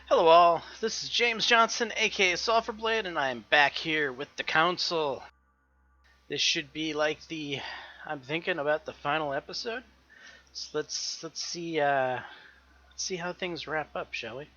Hello all, this is James Johnson, aka Sulfurblade, and I am back here with the Council. This should be like I'm thinking about the final episode. So let's see how things wrap up, shall we?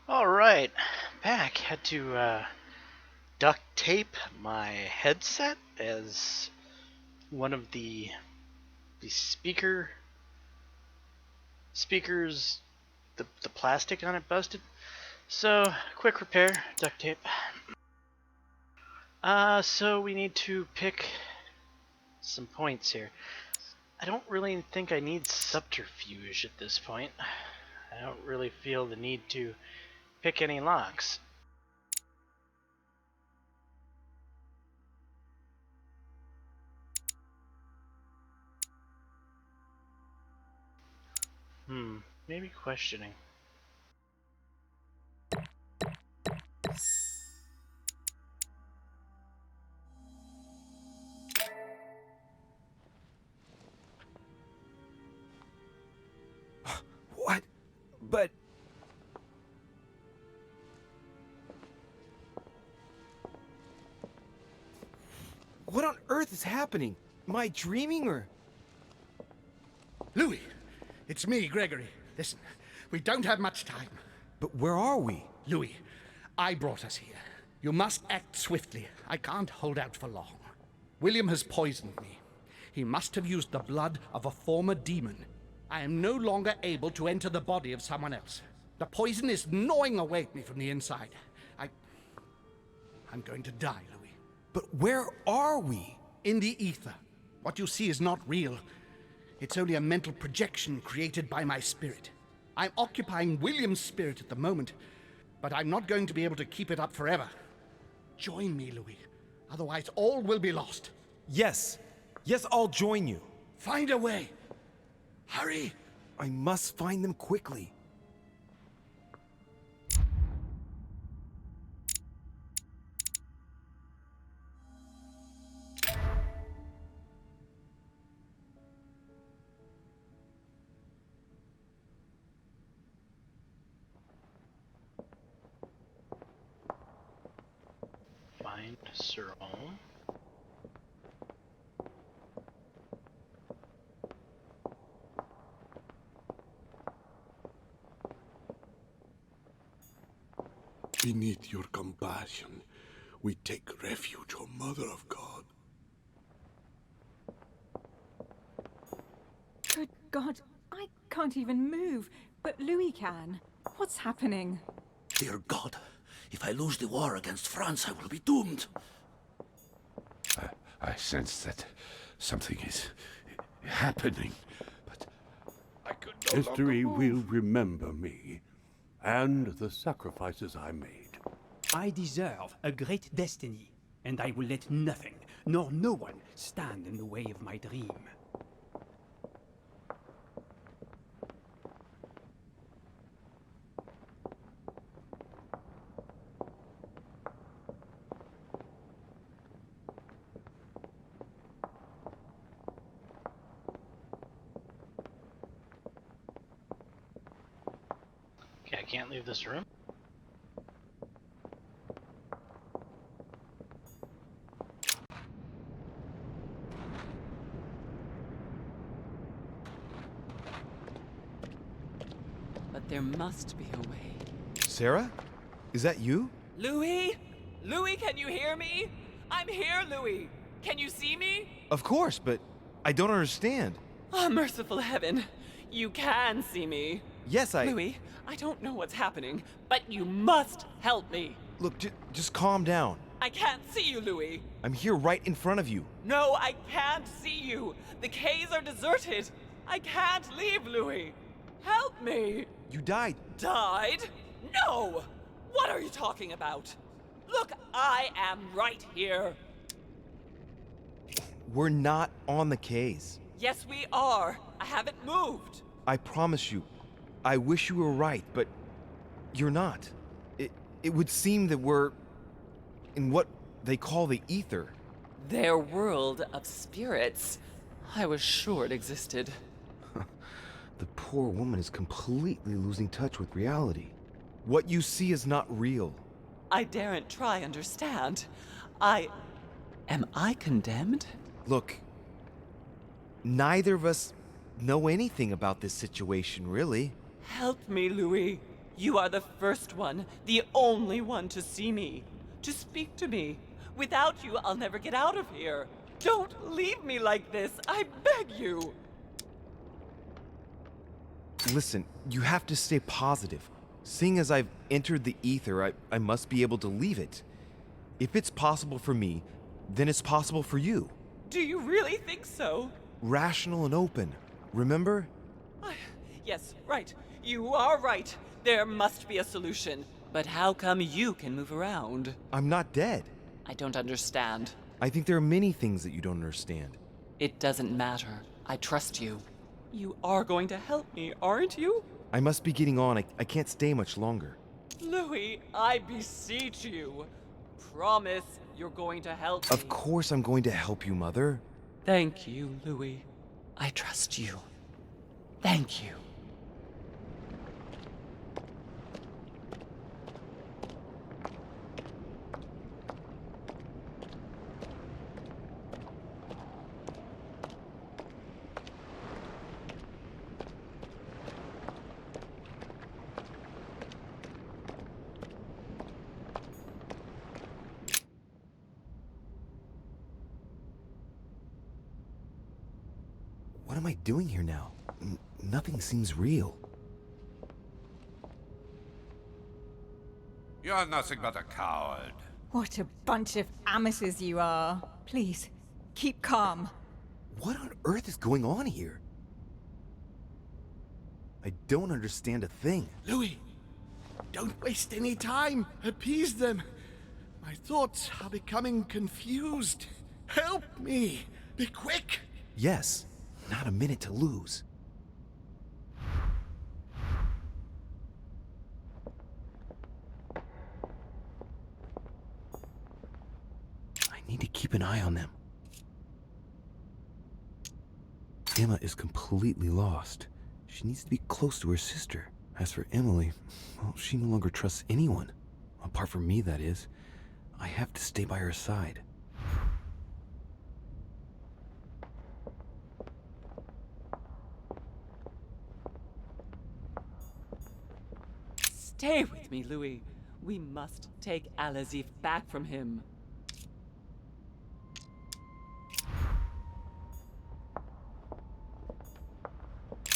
Alright, back. Had to duct tape my headset as one of the speakers the plastic on it busted. So quick repair, duct tape. So we need to pick some points here. I don't really think I need subterfuge at this point. I don't really feel the need to pick any locks. Maybe questioning. What on earth is happening? Am I dreaming or... Louis, it's me, Gregory. Listen, we don't have much time. But where are we? Louis, I brought us here. You must act swiftly. I can't hold out for long. William has poisoned me. He must have used the blood of a former demon. I am no longer able to enter the body of someone else. The poison is gnawing away at me from the inside. I'm going to die, Louis. But where are we? In the ether. What you see is not real. It's only a mental projection created by my spirit. I'm occupying William's spirit at the moment, but I'm not going to be able to keep it up forever. Join me, Louis. Otherwise, all will be lost. Yes. Yes, I'll join you. Find a way. Hurry. I must find them quickly. Find Sir Ohm. Beneath your compassion, we take refuge, O Mother of God. Good God, I can't even move, but Louis can. What's happening? Dear God, if I lose the war against France, I will be doomed. I sense that something is happening, but I could no History will remember me and the sacrifices I made. I deserve a great destiny, and I will let nothing, nor no one, stand in the way of my dream. Okay, I can't leave this room. But there must be a way. Sarah? Is that you? Louis? Louis, can you hear me? I'm here, Louis. Can you see me? Of course, but I don't understand. Oh, merciful heaven. You can see me. Yes, Louis, I don't know what's happening, but you must help me. Look, just calm down. I can't see you, Louis. I'm here right in front of you. No, I can't see you. The caves are deserted. I can't leave, Louis. Help me. You died. Died? No! What are you talking about? Look, I am right here. We're not on the K's. Yes, we are. I haven't moved. I promise you. I wish you were right, but you're not. It would seem that we're in what they call the ether. Their world of spirits. I was sure it existed. The poor woman is completely losing touch with reality. What you see is not real. I daren't try understand. Am I condemned? Look, neither of us know anything about this situation, really. Help me, Louis. You are the first one, the only one to see me, to speak to me. Without you, I'll never get out of here. Don't leave me like this, I beg you. Listen, you have to stay positive. Seeing as I've entered the ether, I must be able to leave it. If it's possible for me, then it's possible for you. Do you really think so? Rational and open, remember? Yes, right. You are right. There must be a solution. But how come you can move around? I'm not dead. I don't understand. I think there are many things that you don't understand. It doesn't matter. I trust you. You are going to help me, aren't you? I must be getting on. I can't stay much longer. Louis, I beseech you. Promise you're going to help me. Of course I'm going to help you, Mother. Thank you, Louis. I trust you. Thank you. am I doing here now? Nothing seems real. You're nothing but a coward. What a bunch of amateurs you are. Please, keep calm. What on earth is going on here? I don't understand a thing. Louis, don't waste any time. Appease them. My thoughts are becoming confused. Help me. Be quick. Yes, not a minute to lose. I need to keep an eye on them. Emma is completely lost. She needs to be close to her sister. As for Emily, well, she no longer trusts anyone. Apart from me, that is. I have to stay by her side. Stay with me, Louis. We must take Alazif back from him.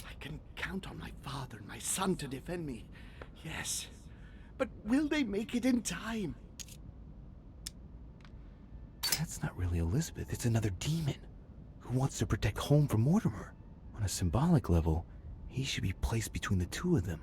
I can count on my father and my son to defend me. Yes. But will they make it in time? That's not really Elizabeth, it's another demon who wants to protect home from Mortimer. On a symbolic level, he should be placed between the two of them.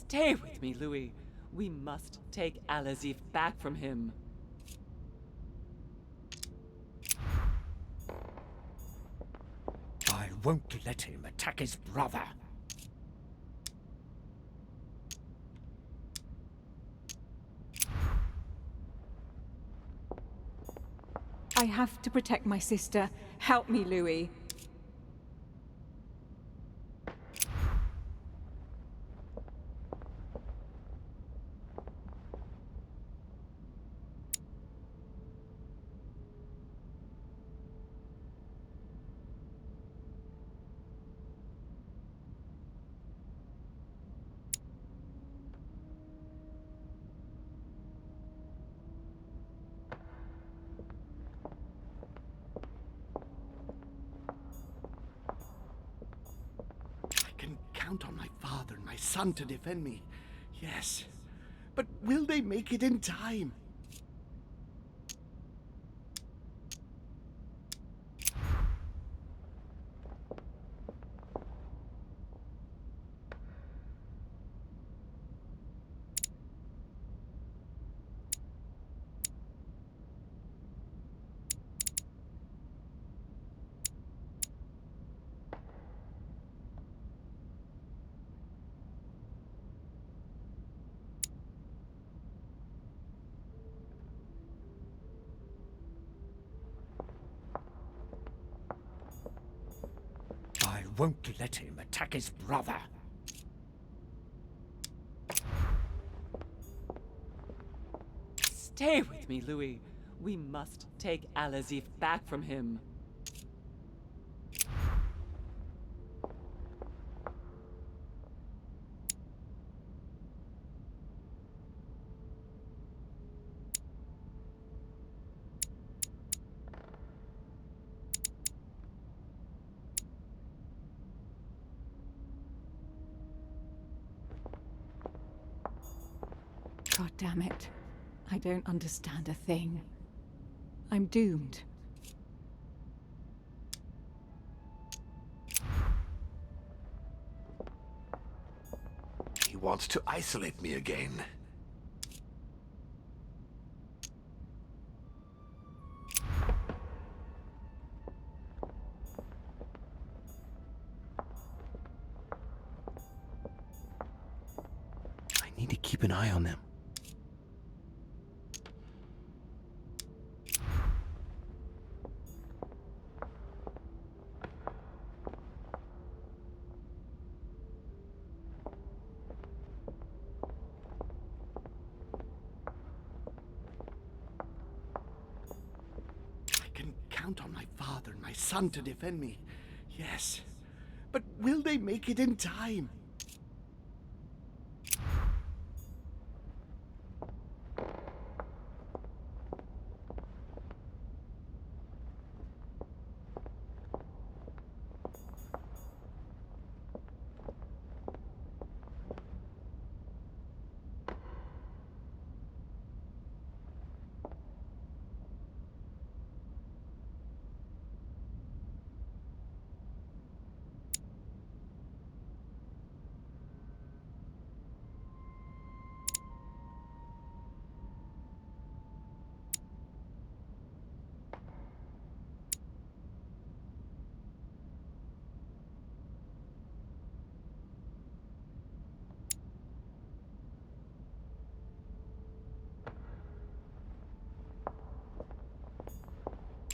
Stay with me, Louis. We must take Alazif back from him. I won't let him attack his brother. I have to protect my sister. Help me, Louis. I can count on my father and my son to defend me. Yes. But will they make it in time? I won't let him attack his brother. Stay with me, Louis. We must take Alazif back from him. God damn it. I don't understand a thing. I'm doomed. He wants to isolate me again. I need to keep an eye on them. I can count on my father and my son to defend me. Yes. But will they make it in time?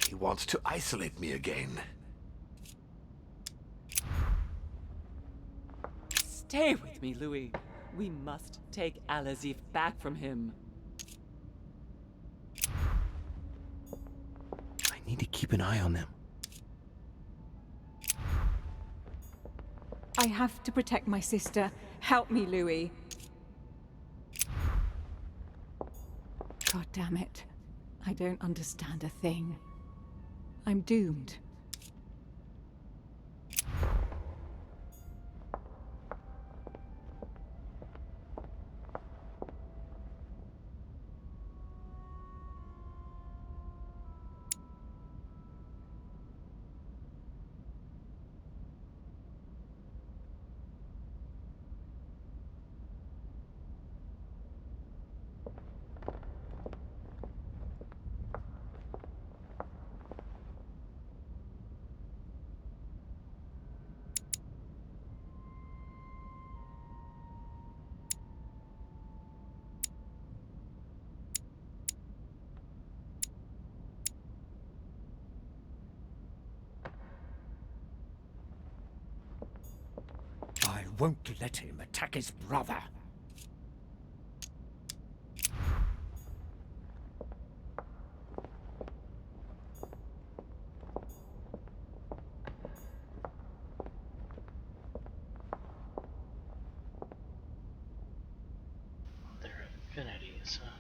He wants to isolate me again. Stay with me, Louis. We must take Al-Azif back from him. I need to keep an eye on them. I have to protect my sister. Help me, Louis. God damn it. I don't understand a thing. I'm doomed. I won't let him attack his brother. Their affinities, huh?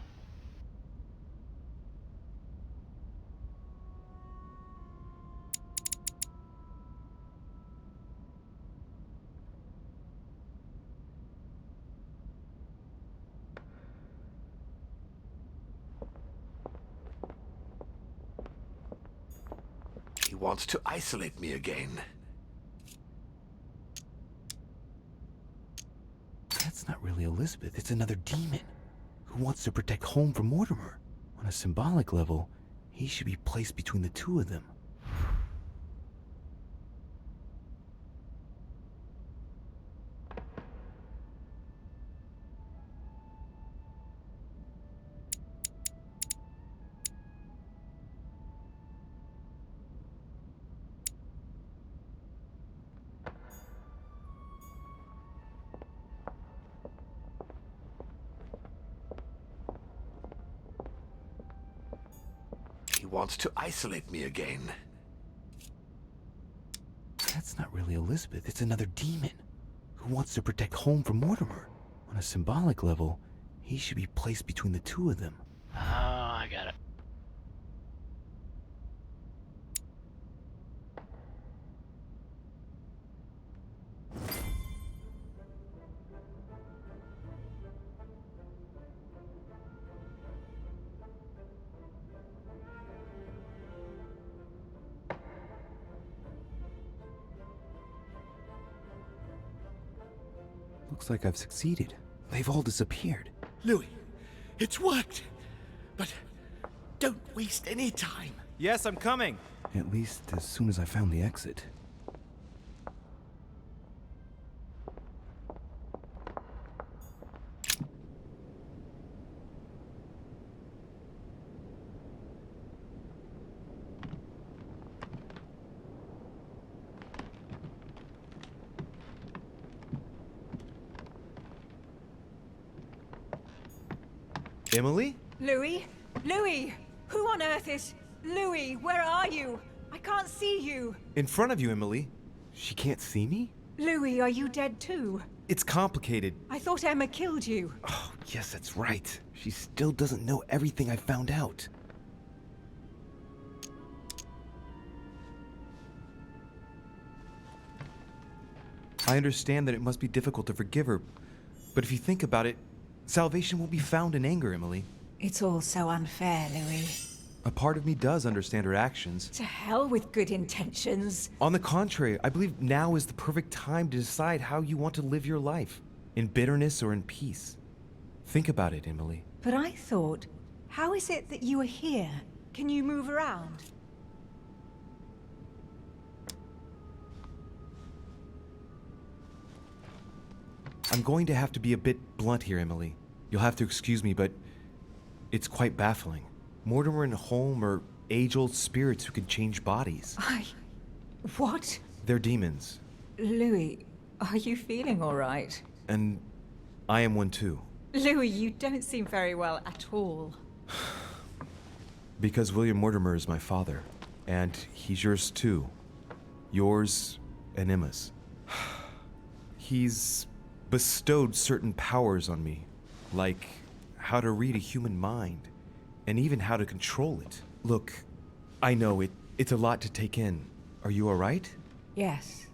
He wants to isolate me again. That's not really Elizabeth, it's another demon who wants to protect home from Mortimer. On a symbolic level, he should be placed between the two of them. He wants to isolate me again. That's not really Elizabeth, it's another demon who wants to protect home from Mortimer. On a symbolic level, he should be placed between the two of them. Oh, I got it. Looks like I've succeeded. They've all disappeared. Louis, it's worked. But don't waste any time. Yes, I'm coming. At least as soon as I found the exit. Emily? Louis? Louis! Who on earth is... Louis, where are you? I can't see you. In front of you, Emily. She can't see me? Louis, are you dead too? It's complicated. I thought Emma killed you. Oh, yes, that's right. She still doesn't know everything I found out. I understand that it must be difficult to forgive her, but if you think about it, salvation won't be found in anger, Emily. It's all so unfair, Louis. A part of me does understand her actions. To hell with good intentions. On the contrary, I believe now is the perfect time to decide how you want to live your life, in bitterness or in peace. Think about it, Emily. But I thought, how is it that you are here? Can you move around? I'm going to have to be a bit blunt here, Emily. You'll have to excuse me, but it's quite baffling. Mortimer and Holm are age-old spirits who can change bodies. What? They're demons. Louis, are you feeling all right? And I am one too. Louis, you don't seem very well at all. Because William Mortimer is my father, and he's yours too. Yours and Emma's. He's bestowed certain powers on me, like how to read a human mind, and even how to control it. Look, I know it's a lot to take in. Are you all right? Yes.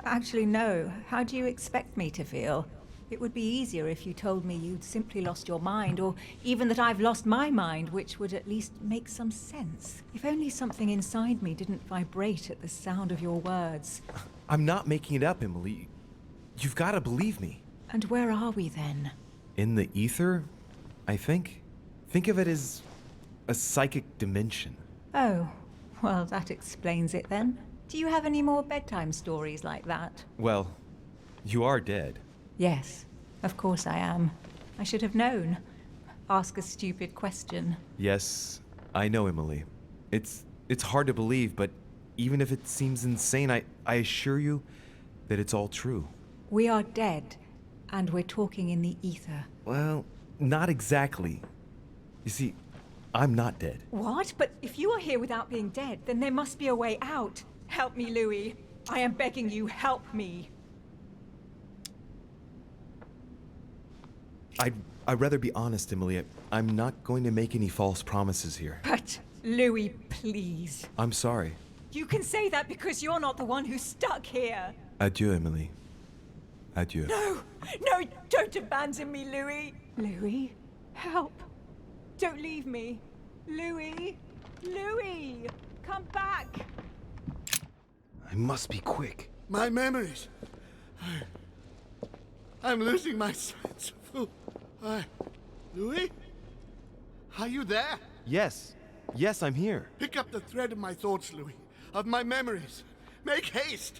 Actually, no. How do you expect me to feel? It would be easier if you told me you'd simply lost your mind, or even that I've lost my mind, which would at least make some sense. If only something inside me didn't vibrate at the sound of your words. I'm not making it up, Emily. You've got to believe me. And where are we then? In the ether, I think. Think of it as a psychic dimension. Oh, well, that explains it then. Do you have any more bedtime stories like that? Well, you are dead. Yes, of course I am. I should have known. Ask a stupid question. Yes, I know, Emily. It's hard to believe, but even if it seems insane, I assure you that it's all true. We are dead, and we're talking in the ether. Well, not exactly. You see, I'm not dead. What? But if you are here without being dead, then there must be a way out. Help me, Louis. I am begging you, help me. I'd rather be honest, Emily. I'm not going to make any false promises here. But, Louis, please. I'm sorry. You can say that because you're not the one who's stuck here. Adieu, Emily. Adieu. No, don't abandon me, Louis. Louis, help. Don't leave me. Louis, come back. I must be quick. My memories. I'm losing my sense of who. Louis? Are you there? Yes, I'm here. Pick up the thread of my thoughts, Louis. Of my memories. Make haste!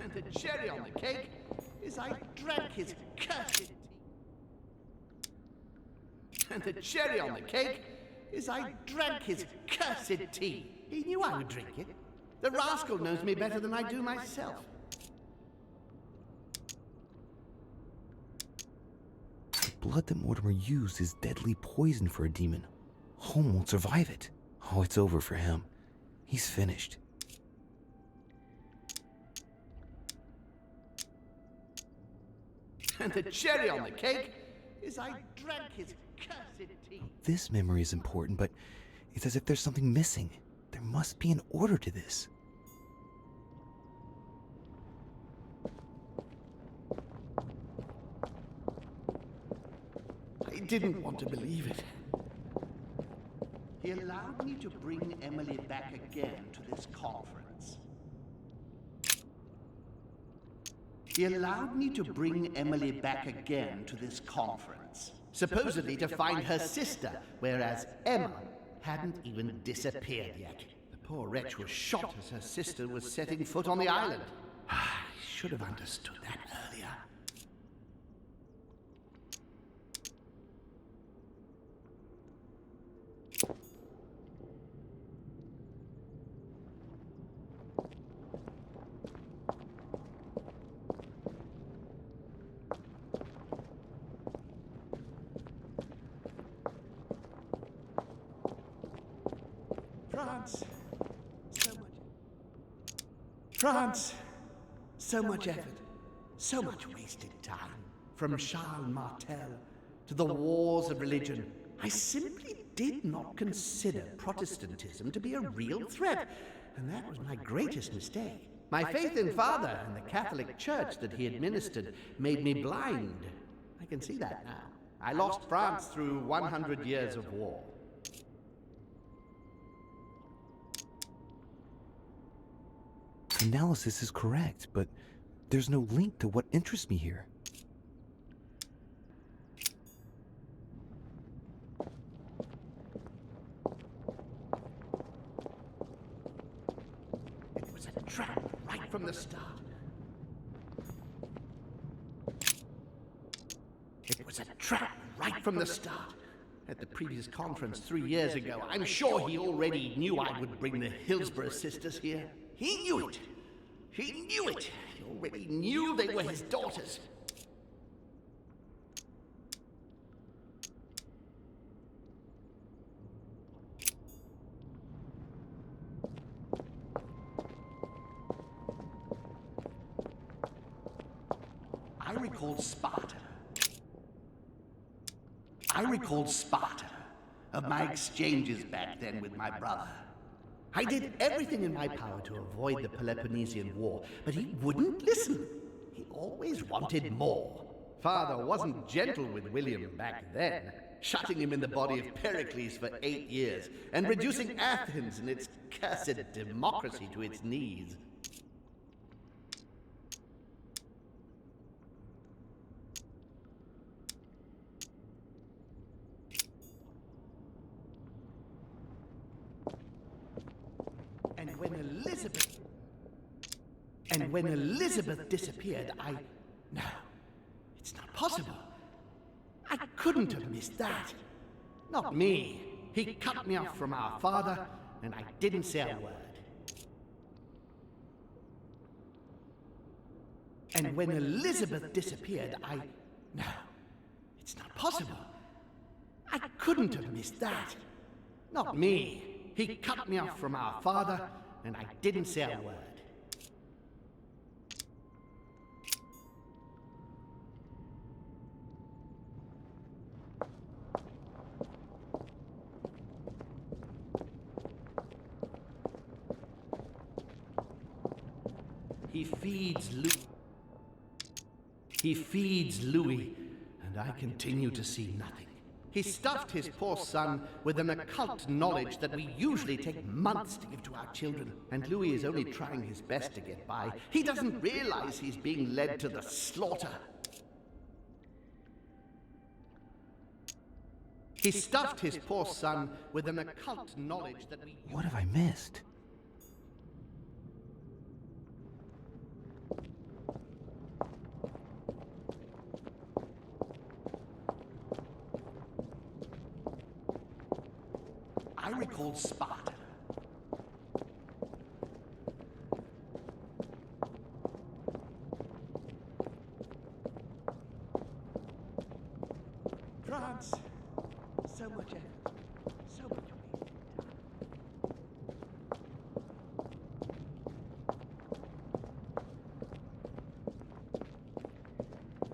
And the cherry on the cake is I drank his cursed tea. And the cherry on the cake is I drank his cursed tea. He knew I would drink it. The rascal knows me better than I do myself. The blood that Mortimer used is deadly poison for a demon. Holm won't survive it. Oh, it's over for him. He's finished. And the cherry on the cake is I drank his cursed tea. This memory is important, but it's as if there's something missing. There must be an order to this. didn't want to believe it. He allowed me to bring Emily back again to this conference. He allowed me to bring Emily back again to this conference, supposedly to find her sister, whereas Emma hadn't even disappeared yet. The poor wretch was shot as her sister was setting foot on the island. I should have understood that earlier. France, so much effort, so much wasted time. From Charles Martel to the wars of religion, I simply did not consider Protestantism to be a real threat, and that was my greatest mistake. My faith in Father and the Catholic Church that he administered made me blind. I can see that now. I lost France through 100 years of war. Analysis is correct, but there's no link to what interests me here. It was a trap right from the start. It was a trap right from the start. At the previous conference 3 years ago, I'm sure he already knew I would bring the Hillsborough sisters here. He knew it. He knew it. He already knew they were his daughters. I recalled Sparta of my exchanges back then with my brother. I did everything in my power to avoid the Peloponnesian War, but he wouldn't listen. He always wanted more. Father wasn't gentle with William back then, shutting him in the body of Pericles for 8 years, and reducing Athens and its cursed democracy to its knees. And when Elizabeth disappeared, No, it's not possible. I couldn't have missed that. Not me. He cut me off from our father, and I didn't say a word. And when Elizabeth disappeared, No, it's not possible. I couldn't have missed that. Not me. He cut me off from our father, and I didn't say a word. He feeds Louis, and I continue to see nothing. He stuffed his poor son with an occult knowledge that we usually take months to give to our children, and Louis is only trying his best to get by. He doesn't realize he's being led to the slaughter. He stuffed his poor son with an occult knowledge that we... What have I missed? I recalled Sparta. France, so much effort, so much wasted time.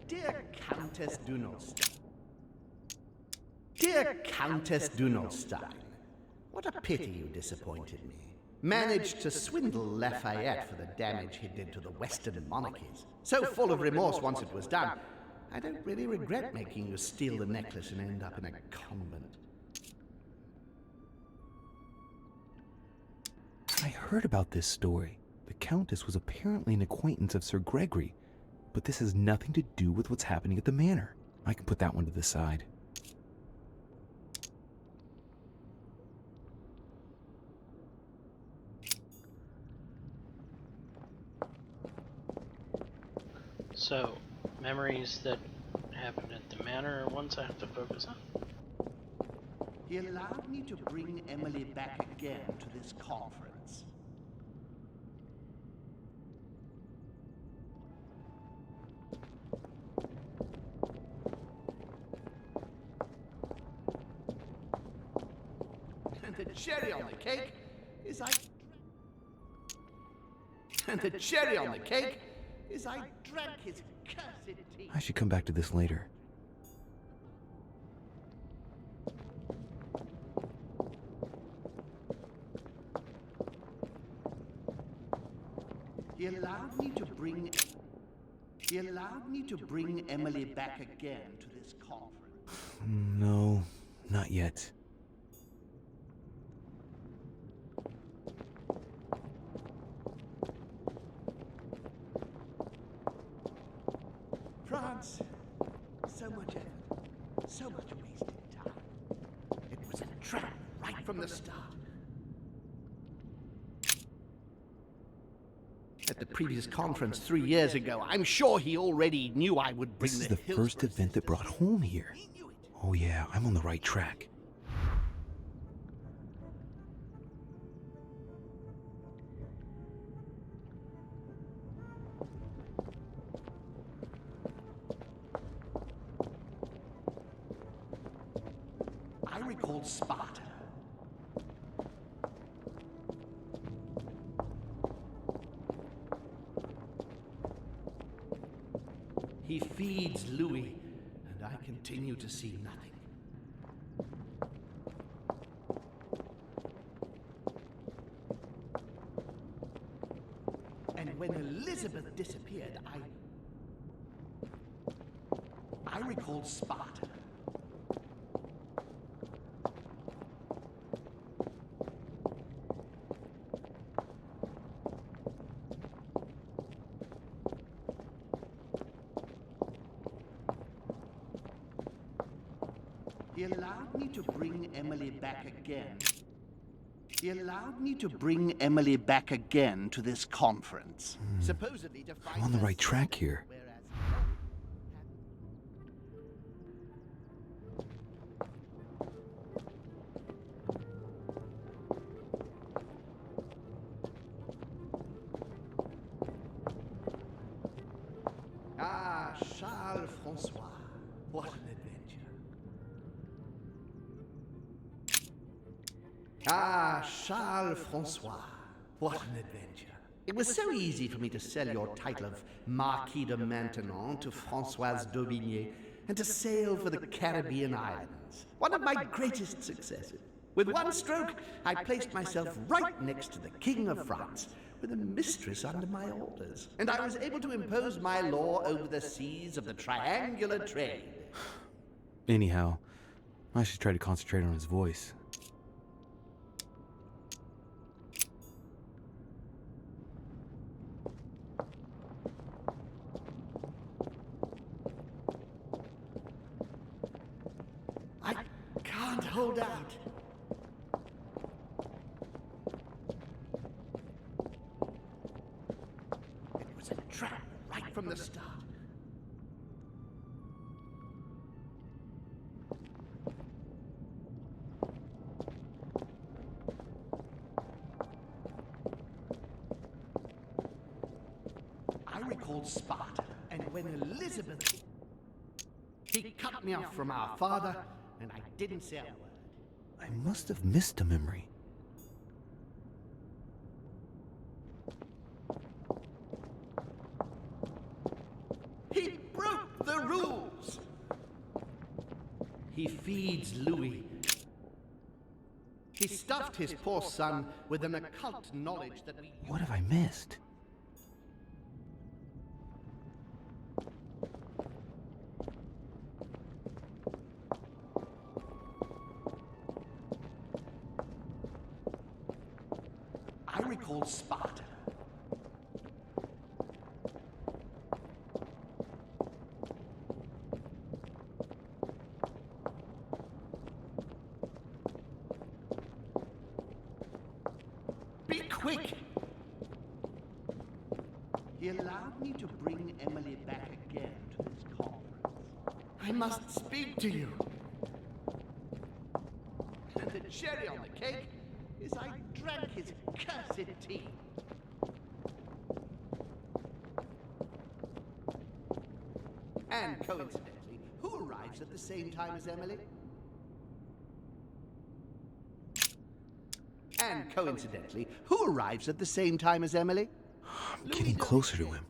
Dear Countess Dunolstein. Dear Countess Dunolstein. What a pity you disappointed me. Managed to swindle Lafayette for the damage he did to the Western monarchies. So full of remorse once it was done, I don't really regret making you steal the necklace and end up in a convent. I heard about this story. The Countess was apparently an acquaintance of Sir Gregory, but this has nothing to do with what's happening at the manor. I can put that one to the side. So, memories that happened at the manor are ones I have to focus on. He allowed me to bring Emily back again to this conference. And the cherry on the cake is And the cherry on the cake is I drank his cursed tea. I should come back to this later. He allowed me to bring Emily back again to this conference. No, not yet. France, so much effort, so much wasted time. It was a trap right from the start. At the previous conference 3 years ago, I'm sure he already knew I would bring This is the first event that brought home here. Oh yeah, I'm on the right track. I recalled Sparta. He feeds Louis, and I continue to see nothing. And when Elizabeth disappeared, I recalled Sparta. He allowed me to bring Emily back again. He allowed me to bring Emily back again to this conference. Supposedly to find I'm on the her right track here. whereas Ah, Charles Francois. What an adventure. Ah, Charles Francois. What an adventure. It was so easy for me to sell your title of Marquis de Maintenon to Françoise d'Aubigné and to sail for the Caribbean islands. One of my greatest successes. With one stroke, I placed myself right next to the King of France, with a mistress under my orders. And I was able to impose my law over the seas of the triangular trade. Anyhow, I should try to concentrate on his voice. I can't hold out. It was a trap right from the start. I recalled Sparta, and when Elizabeth... He cut me off from our father, and I didn't say a word. I must have missed a memory. He broke the rules! He feeds Louis. He stuffed his poor son with an occult knowledge that we... What have I missed? recall Sparta. Be quick! He allowed me to bring Emily back again to this conference. I must speak to you. And the cherry on the cake is I drank his cursed tea. And coincidentally, who arrives at the same time as Emily? And coincidentally, who arrives at the same time as Emily? I'm getting closer to him.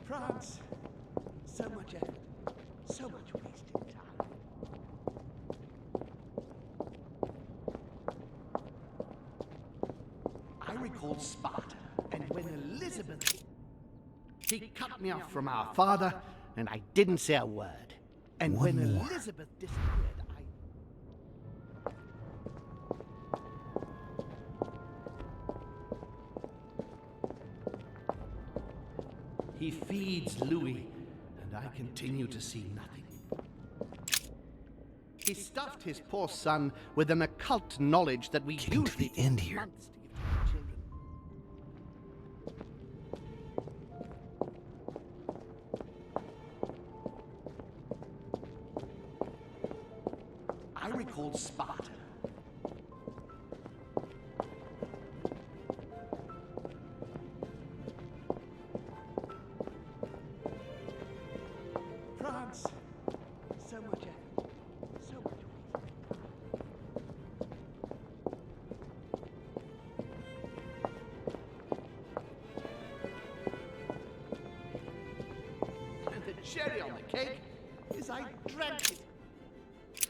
France, so much effort, so much wasted time. I recall Sparta, and when Elizabeth... He cut me off from our father, and I didn't say a word. And One when more. Elizabeth disappeared, He feeds Louis, and I continue to see nothing. He stuffed his poor son with an occult knowledge that we Getting to usually the end take here. months to give to our children. I recall Sparta. France, so much effort, so much waste. And the cherry on the cake is I drank it.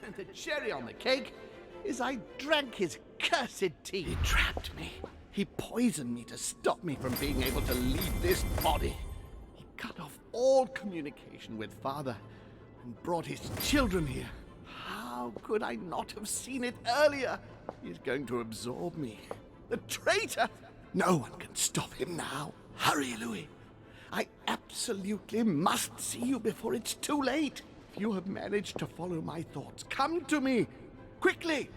And the cherry on the cake is I drank his cursed tea. He trapped me. He poisoned me to stop me from being able to leave this body. He cut off all communication with father and brought his children here. How could I not have seen it earlier? He's going to absorb me. The traitor! No one can stop him now. Hurry, Louis. I absolutely must see you before it's too late. If you have managed to follow my thoughts, come to me. Quickly!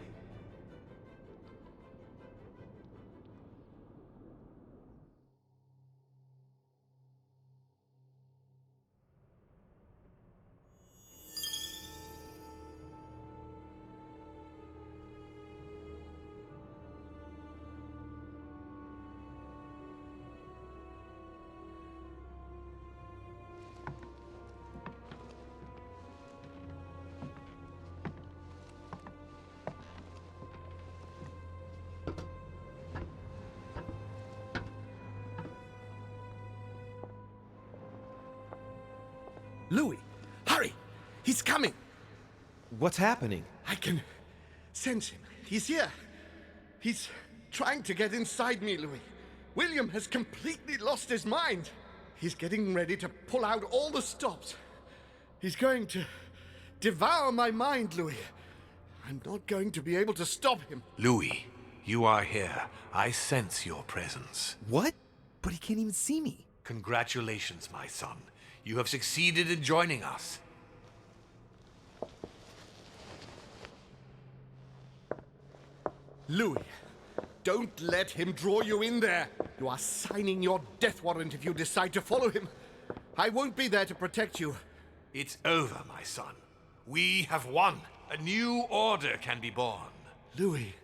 Louis, hurry! He's coming! What's happening? I can sense him. He's here. He's trying to get inside me, Louis. William has completely lost his mind. He's getting ready to pull out all the stops. He's going to devour my mind, Louis. I'm not going to be able to stop him. Louis, you are here. I sense your presence. What? But he can't even see me. Congratulations, my son. You have succeeded in joining us. Louis, don't let him draw you in there. You are signing your death warrant if you decide to follow him. I won't be there to protect you. It's over, my son. We have won. A new order can be born. Louis,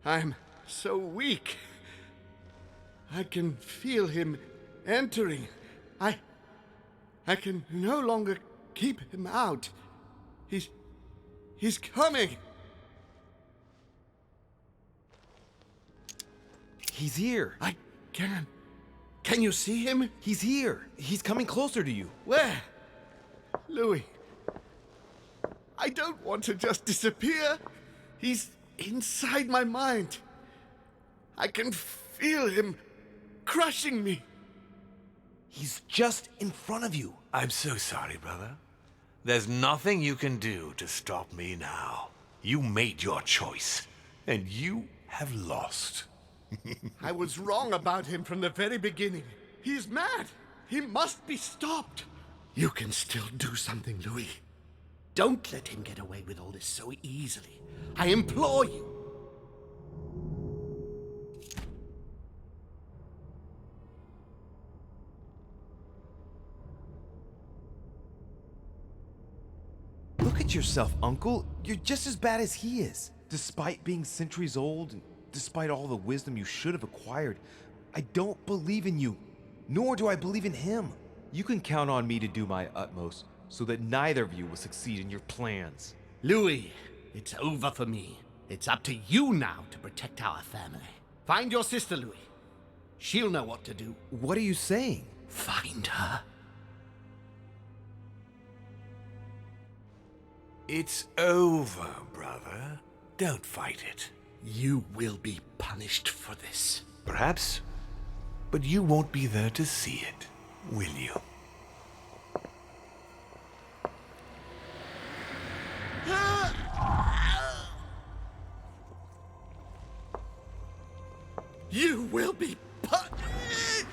I'm so weak. I can feel him entering. I can no longer keep him out. He's coming. He's here. I can Can you see him? He's here. He's coming closer to you. Where? Louis. I don't want to just disappear. He's inside my mind. I can feel him crushing me. He's just in front of you. I'm so sorry, brother. There's nothing you can do to stop me now. You made your choice, and you have lost. I was wrong about him from the very beginning. He's mad. He must be stopped. You can still do something, Louis. Don't let him get away with all this so easily. I implore you. Look at yourself, Uncle. You're just as bad as he is. Despite being centuries old, and despite all the wisdom you should have acquired, I don't believe in you, nor do I believe in him. You can count on me to do my utmost so that neither of you will succeed in your plans. Louis, it's over for me. It's up to you now to protect our family. Find your sister, Louis. She'll know what to do. What are you saying? Find her. It's over, brother. Don't fight it. You will be punished for this. Perhaps, but you won't be there to see it, will you? You will be punished.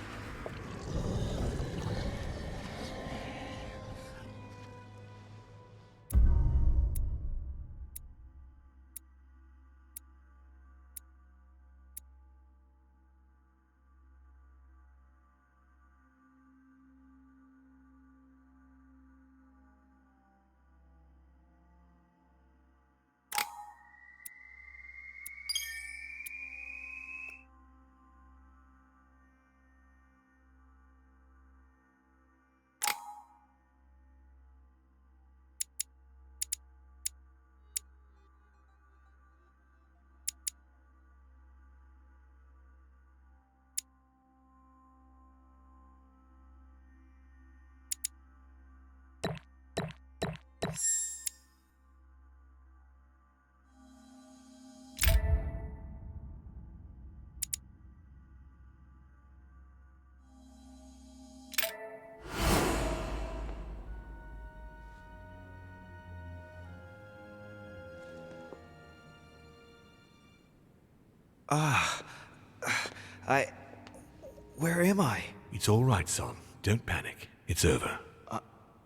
Where am I? It's all right, son. Don't panic. It's over.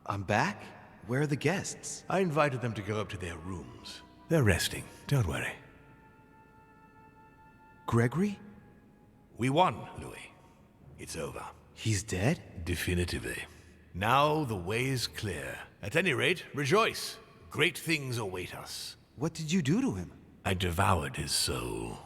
I'm back? Where are the guests? I invited them to go up to their rooms. They're resting. Don't worry. Gregory? We won, Louis. It's over. He's dead? Definitively. Now the way is clear. At any rate, rejoice. Great things await us. What did you do to him? I devoured his soul.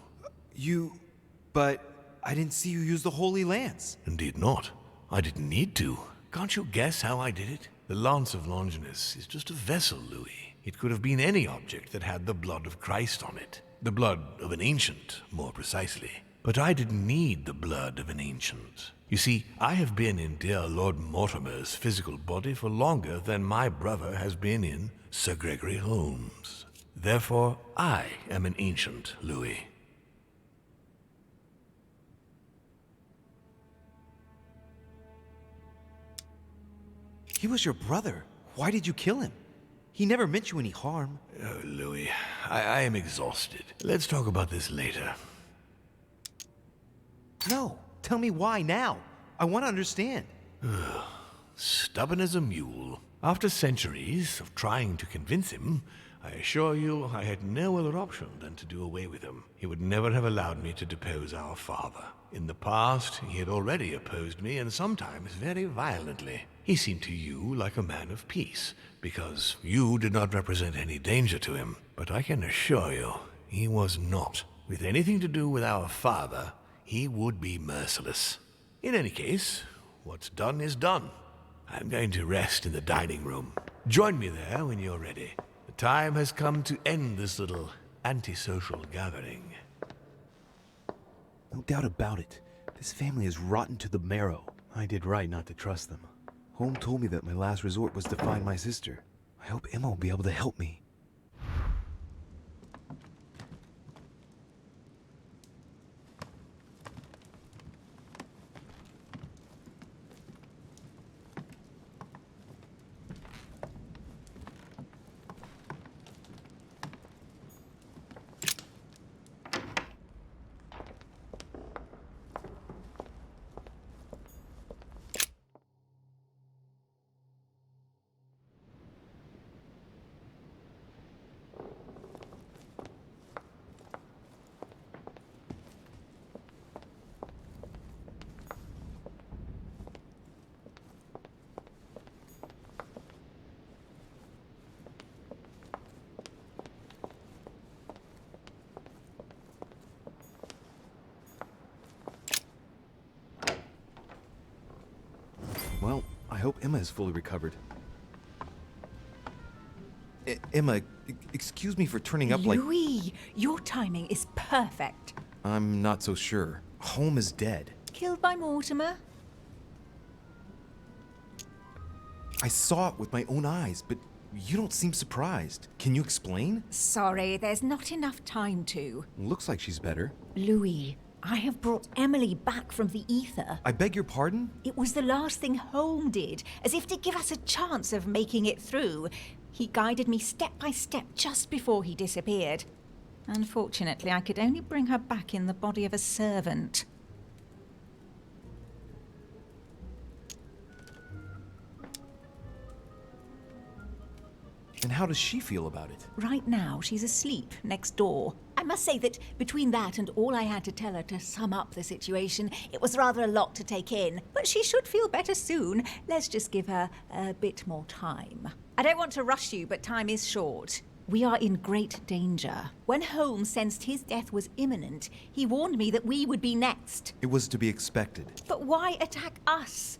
But I didn't see you use the Holy Lance. Indeed not. I didn't need to. Can't you guess how I did it? The Lance of Longinus is just a vessel, Louis. It could have been any object that had the blood of Christ on it. The blood of an ancient, more precisely. But I didn't need the blood of an ancient. You see, I have been in dear Lord Mortimer's physical body for longer than my brother has been in Sir Gregory Holmes. Therefore, I am an ancient, Louis. He was your brother. Why did you kill him? He never meant you any harm. Oh, Louis, I am exhausted. Let's talk about this later. No, tell me why now. I want to understand. Stubborn as a mule. After centuries of trying to convince him, I assure you I had no other option than to do away with him. He would never have allowed me to depose our father. In the past, he had already opposed me, and sometimes very violently. He seemed to you like a man of peace, because you did not represent any danger to him. But I can assure you, he was not. With anything to do with our father, he would be merciless. In any case, what's done is done. I'm going to rest in the dining room. Join me there when you're ready. The time has come to end this little antisocial gathering. No doubt about it. This family is rotten to the marrow. I did right not to trust them. Home told me that my last resort was to find my sister. I hope Emma will be able to help me. Well, I hope Emma is fully recovered. Emma, excuse me for turning up like... Louis, your timing is perfect. I'm not so sure. Home is dead. Killed by Mortimer? I saw it with my own eyes, but you don't seem surprised. Can you explain? Sorry, there's not enough time to. Looks like she's better. Louis, I have brought Emily back from the ether. I beg your pardon? It was the last thing Home did, as if to give us a chance of making it through. He guided me step by step just before he disappeared. Unfortunately, I could only bring her back in the body of a servant. And how does she feel about it? Right now, she's asleep next door. I must say that between that and all I had to tell her to sum up the situation, it was rather a lot to take in. But she should feel better soon. Let's just give her a bit more time. I don't want to rush you, but time is short. We are in great danger. When Holmes sensed his death was imminent, he warned me that we would be next. It was to be expected. But why attack us?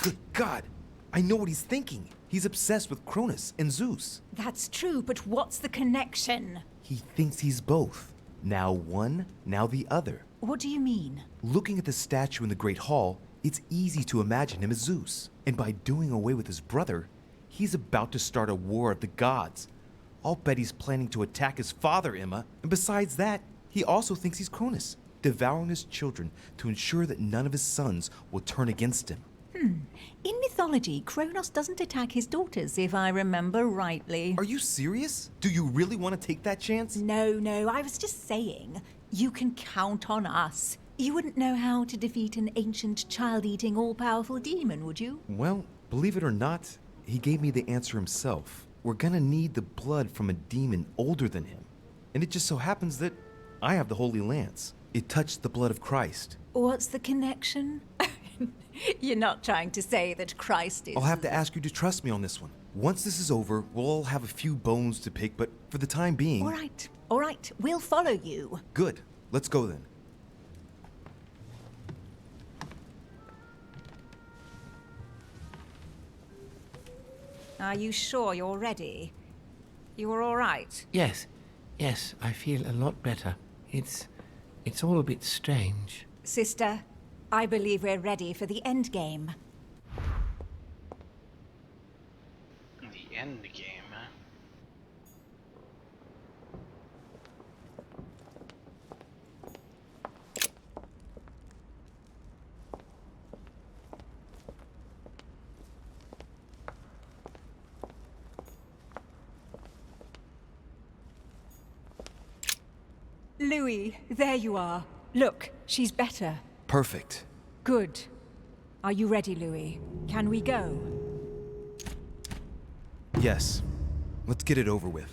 Good God! I know what he's thinking. He's obsessed with Cronus and Zeus. That's true, but what's the connection? He thinks he's both. Now one, now the other. What do you mean? Looking at the statue in the Great Hall, it's easy to imagine him as Zeus. And by doing away with his brother, he's about to start a war of the gods. I'll bet he's planning to attack his father, Emma. And besides that, he also thinks he's Cronus, devouring his children to ensure that none of his sons will turn against him. In mythology, Kronos doesn't attack his daughters, if I remember rightly. Are you serious? Do you really want to take that chance? No, I was just saying. You can count on us. You wouldn't know how to defeat an ancient, child-eating, all-powerful demon, would you? Well, believe it or not, he gave me the answer himself. We're gonna need the blood from a demon older than him. And it just so happens that I have the Holy Lance. It touched the blood of Christ. What's the connection? You're not trying to say that Christ is... I'll have to ask you to trust me on this one. Once this is over, we'll all have a few bones to pick, but for the time being... All right, we'll follow you. Good. Let's go then. Are you sure you're ready? You were all right? Yes, I feel a lot better. It's all a bit strange. Sister, I believe we're ready for the end game. The end game, huh? Louis, there you are. Look, she's better. Perfect. Good. Are you ready, Louis? Can we go? Yes. Let's get it over with.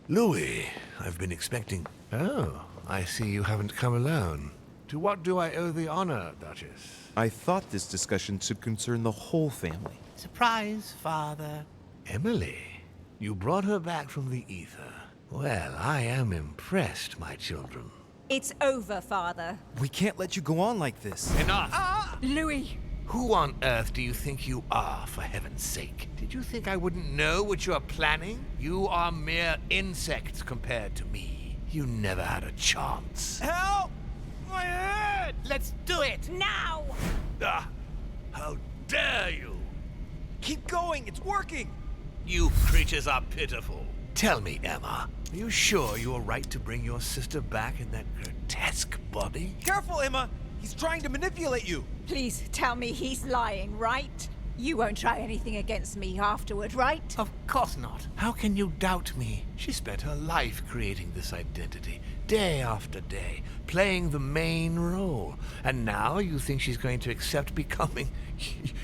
Louis, I've been expecting... Oh, I see you haven't come alone. To what do I owe the honor, Duchess? I thought this discussion should concern the whole family. Surprise, Father. Emily, you brought her back from the ether. Well, I am impressed, my children. It's over, Father. We can't let you go on like this. Enough! Louis! Who on earth do you think you are, for heaven's sake? Did you think I wouldn't know what you are planning? You are mere insects compared to me. You never had a chance. Help! My head! Let's do it! Now! Ah, how dare you! Keep going, it's working! You creatures are pitiful. Tell me, Emma, are you sure you are right to bring your sister back in that grotesque body? Careful, Emma! He's trying to manipulate you! Please tell me he's lying, right? You won't try anything against me afterward, right? Of course not. How can you doubt me? She spent her life creating this identity, day after day, playing the main role. And now you think she's going to accept becoming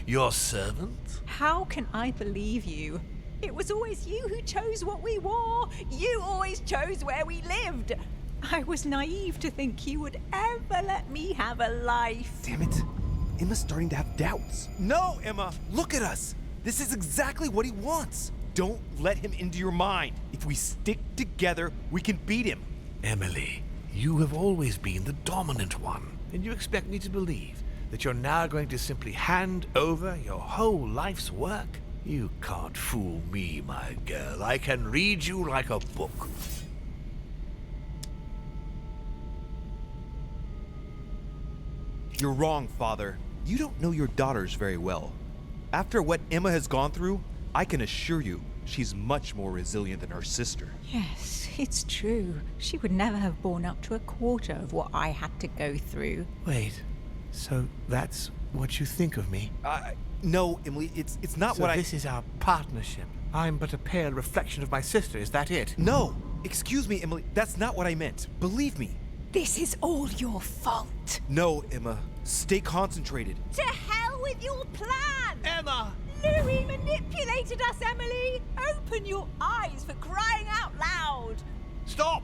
your servant? How can I believe you? It was always you who chose what we wore. You always chose where we lived. I was naive to think you would ever let me have a life. Damn it. Emma's starting to have doubts. No, Emma! Look at us! This is exactly what he wants! Don't let him into your mind. If we stick together, we can beat him. Emily, you have always been the dominant one, and you expect me to believe that you're now going to simply hand over your whole life's work? You can't fool me, my girl. I can read you like a book. You're wrong, Father. You don't know your daughters very well. After what Emma has gone through, I can assure you she's much more resilient than her sister. Yes, it's true. She would never have borne up to a quarter of what I had to go through. Wait, so that's what you think of me? No, Emily, it's not So what this is our partnership. I'm but a pale reflection of my sister, is that it? No! Excuse me, Emily, that's not what I meant. Believe me. This is all your fault. No, Emma. Stay concentrated. To hell with your plan! Emma! Louis manipulated us, Emily! Open your eyes for crying out loud! Stop!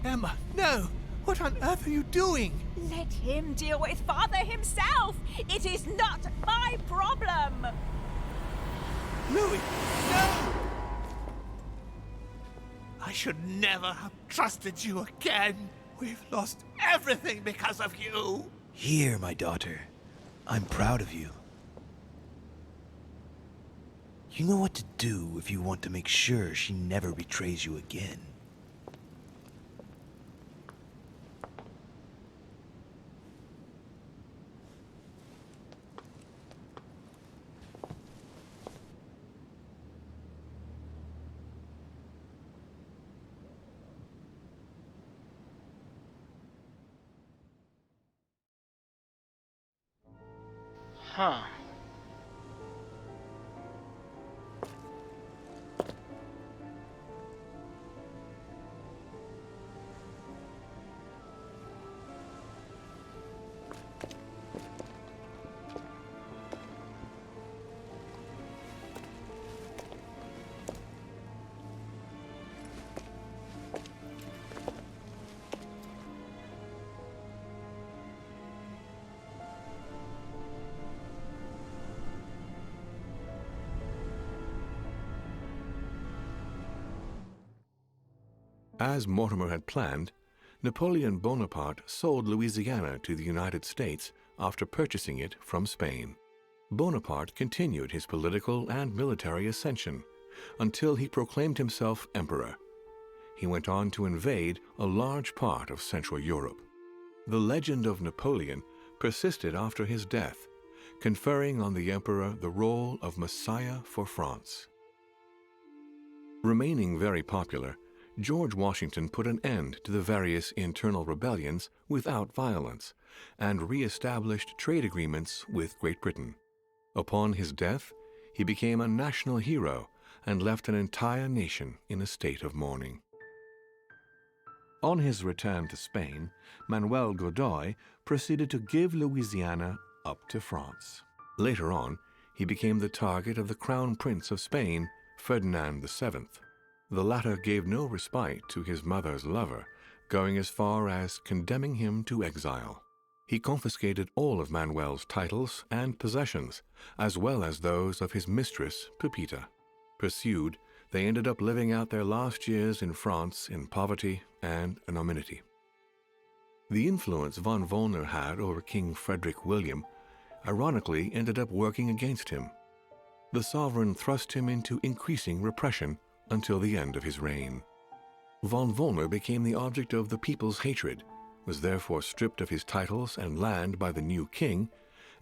Emma, no! What on earth are you doing? Let him deal with Father himself! It is not my problem! Louis, no! I should never have trusted you again. We've lost everything because of you. Here, my daughter. I'm proud of you. You know what to do if you want to make sure she never betrays you again. Huh. As Mortimer had planned, Napoleon Bonaparte sold Louisiana to the United States after purchasing it from Spain. Bonaparte continued his political and military ascension until he proclaimed himself emperor. He went on to invade a large part of Central Europe. The legend of Napoleon persisted after his death, conferring on the emperor the role of Messiah for France. Remaining very popular, George Washington put an end to the various internal rebellions without violence and re-established trade agreements with Great Britain. Upon his death, he became a national hero and left an entire nation in a state of mourning. On his return to Spain, Manuel Godoy proceeded to give Louisiana up to France. Later on, he became the target of the Crown Prince of Spain, Ferdinand VII. The latter gave no respite to his mother's lover, going as far as condemning him to exile. He confiscated all of Manuel's titles and possessions, as well as those of his mistress, Pepita. Pursued, They ended up living out their last years in France in poverty and anonymity. The influence von Wollner had over King Frederick William ironically ended up working against him. The sovereign thrust him into increasing repression until the end of his reign. Von Wollner became the object of the people's hatred, was therefore stripped of his titles and land by the new king,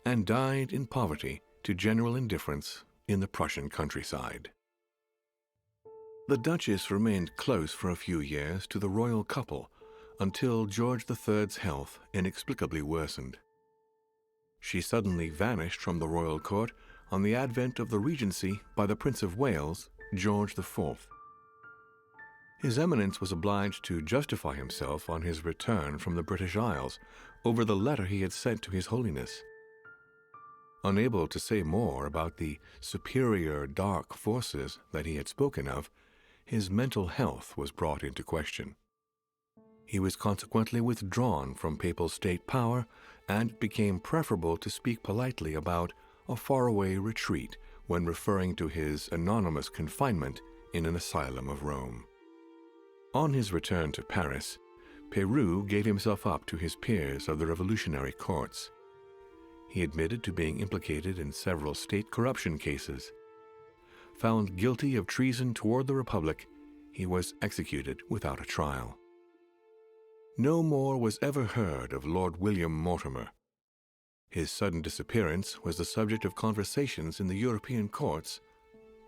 and died in poverty to general indifference in the Prussian countryside. The Duchess remained close for a few years to the royal couple until George III's health inexplicably worsened. She suddenly vanished from the royal court on the advent of the regency by the Prince of Wales, George IV. His Eminence was obliged to justify himself on his return from the British Isles over the letter he had sent to His Holiness. Unable to say more about the superior dark forces that he had spoken of, his mental health was brought into question. He was consequently withdrawn from papal state power, and it became preferable to speak politely about a faraway retreat when referring to his anonymous confinement in an asylum of Rome. On his return to Paris, Peru gave himself up to his peers of the revolutionary courts. He admitted to being implicated in several state corruption cases. Found guilty of treason toward the Republic, he was executed without a trial. No more was ever heard of Lord William Mortimer. His sudden disappearance was the subject of conversations in the European courts,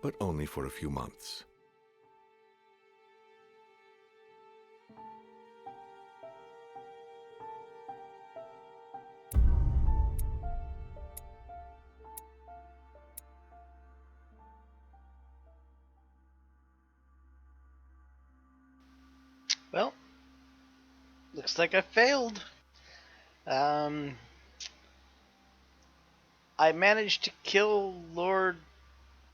but only for a few months. Well, looks like I failed. I managed to kill Lord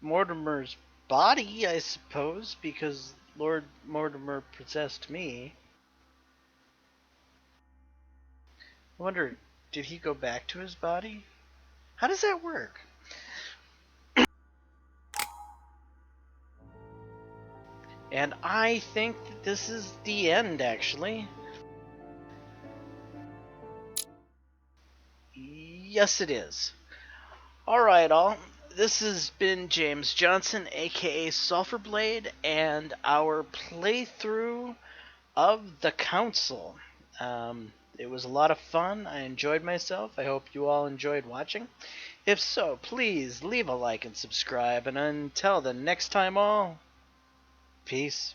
Mortimer's body, I suppose, because Lord Mortimer possessed me. I wonder, did he go back to his body? How does that work? And I think that this is the end, actually. Yes, it is. Alright, all. This has been James Johnson, aka Sulfurblade, and our playthrough of The Council. It was a lot of fun. I enjoyed myself. I hope you all enjoyed watching. If so, please leave a like and subscribe. And until the next time, all, peace.